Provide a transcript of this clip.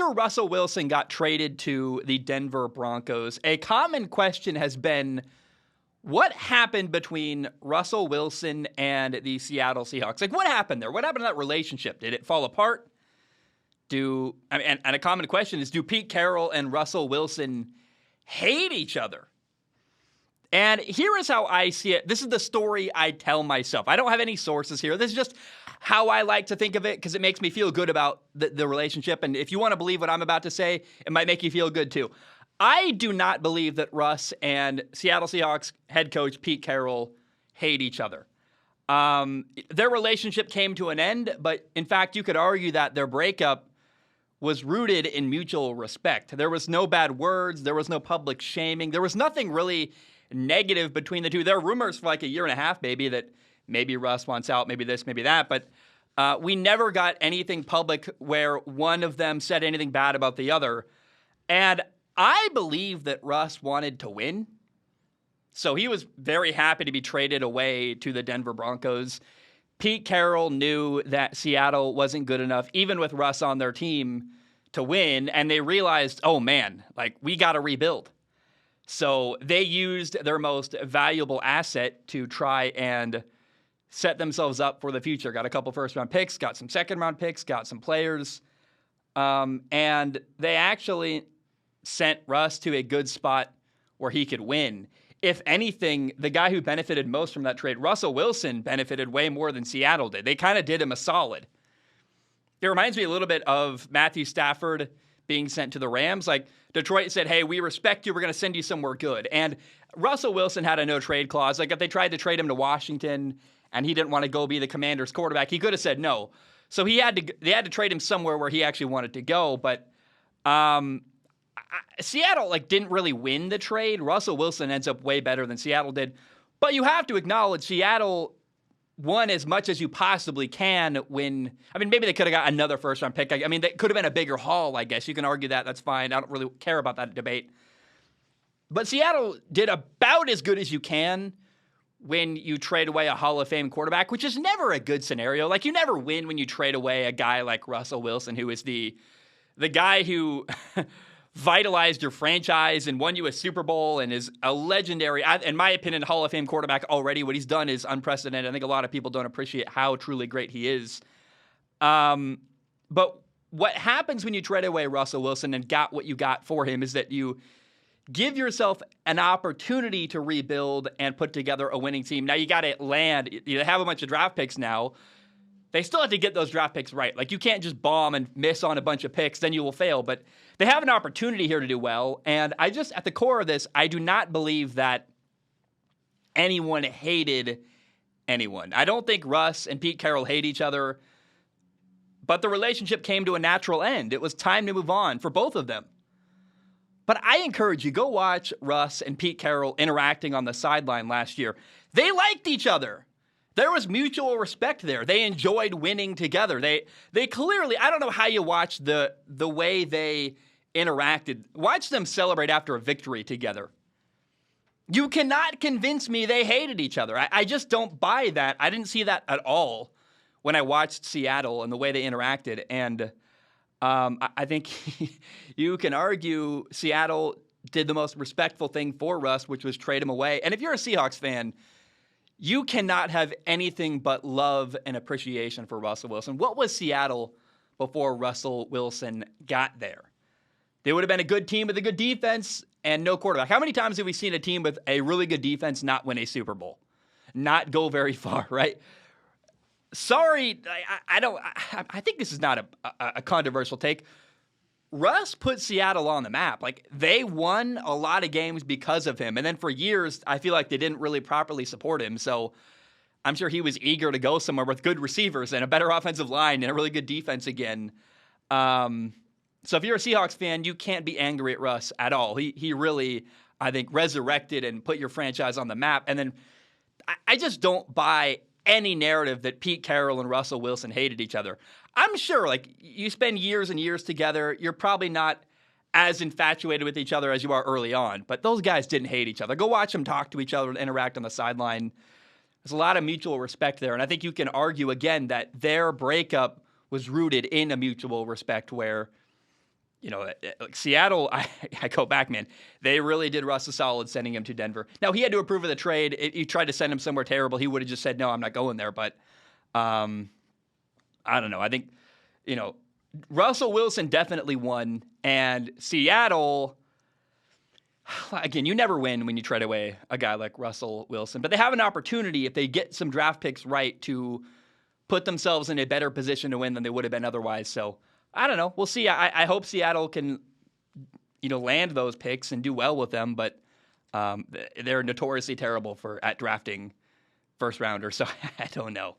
after Russell Wilson got traded to the Denver Broncos, a common question has been, what happened between Russell Wilson and the Seattle Seahawks? Like, what happened there? What happened to that relationship? Did it fall apart? And a common question is, do Pete Carroll and Russell Wilson hate each other? And here is how I see it. This is the story I tell myself. I don't have any sources here. This is just how I like to think of it because it makes me feel good about the relationship. And if you want to believe what I'm about to say, it might make you feel good too. I do not believe that Russ and Seattle Seahawks head coach Pete Carroll hate each other. Their relationship came to an end, but in fact, you could argue that their breakup was rooted in mutual respect. There was no bad words. There was no public shaming. There was nothing really negative between the two. There are rumors for like a year and a half, maybe, that maybe Russ wants out, maybe this, maybe that. But we never got anything public where one of them said anything bad about the other. And I believe that Russ wanted to win. So he was very happy to be traded away to the Denver Broncos. Pete Carroll knew that Seattle wasn't good enough, even with Russ on their team, to win. And they realized, oh man, like we got to rebuild. So they used their most valuable asset to try and set themselves up for the future. Got a couple first-round picks, got some second-round picks, got some players. And they actually sent Russ to a good spot where he could win. If anything, the guy who benefited most from that trade, Russell Wilson, benefited way more than Seattle did. They kind of did him a solid. It reminds me a little bit of Matthew Stafford being sent to the Rams. Like, Detroit said, hey, we respect you. We're going to send you somewhere good. And Russell Wilson had a no-trade clause. Like, if they tried to trade him to Washington and he didn't want to go be the Commanders' quarterback, he could have said no. So they had to trade him somewhere where he actually wanted to go. But Seattle didn't really win the trade. Russell Wilson ends up way better than Seattle did. But you have to acknowledge Seattle won as much as you possibly can when, maybe they could have got another first-round pick. They could have been a bigger haul, I guess. You can argue that. That's fine. I don't really care about that debate. But Seattle did about as good as you can when you trade away a Hall of Fame quarterback, which is never a good scenario. Like, you never win when you trade away a guy like Russell Wilson, who is the guy who vitalized your franchise and won you a Super Bowl and is a legendary, in my opinion, Hall of Fame quarterback already. What he's done is unprecedented. I think a lot of people don't appreciate how truly great he is. But what happens when you trade away Russell Wilson and got what you got for him is that you give yourself an opportunity to rebuild and put together a winning team. Now you got to land. You have a bunch of draft picks now. They still have to get those draft picks right. Like, you can't just bomb and miss on a bunch of picks, then you will fail. But they have an opportunity here to do well. And at the core of this, I do not believe that anyone hated anyone. I don't think Russ and Pete Carroll hate each other. But the relationship came to a natural end. It was time to move on for both of them. But I encourage you, go watch Russ and Pete Carroll interacting on the sideline last year. They liked each other. There was mutual respect there. They enjoyed winning together. They clearly, I don't know how you watch the way they interacted. Watch them celebrate after a victory together. You cannot convince me they hated each other. I just don't buy that. I didn't see that at all when I watched Seattle and the way they interacted. And I think you can argue Seattle did the most respectful thing for Russ, which was trade him away. And if you're a Seahawks fan, you cannot have anything but love and appreciation for Russell Wilson. What was Seattle before Russell Wilson got there? They would have been a good team with a good defense and no quarterback. How many times have we seen a team with a really good defense not win a Super Bowl? Not go very far, right? Sorry, I think this is not a controversial take. Russ put Seattle on the map. Like, they won a lot of games because of him. And then for years, I feel like they didn't really properly support him. So I'm sure he was eager to go somewhere with good receivers and a better offensive line and a really good defense again. So if you're a Seahawks fan, you can't be angry at Russ at all. He really, I think, resurrected and put your franchise on the map. And then I just don't buy any narrative that Pete Carroll and Russell Wilson hated each other. I'm sure, you spend years and years together, you're probably not as infatuated with each other as you are early on, but those guys didn't hate each other. Go watch them talk to each other and interact on the sideline. There's a lot of mutual respect there, and I think you can argue, again, that their breakup was rooted in a mutual respect where Like Seattle, I go back, man. They really did Russ a solid sending him to Denver. Now, he had to approve of the trade. If you tried to send him somewhere terrible, he would have just said, no, I'm not going there. But I don't know. I think, Russell Wilson definitely won. And Seattle, again, you never win when you trade away a guy like Russell Wilson. But they have an opportunity, if they get some draft picks right, to put themselves in a better position to win than they would have been otherwise. So I don't know. We'll see. I hope Seattle can, land those picks and do well with them. But they're notoriously terrible at drafting first rounders. So I don't know.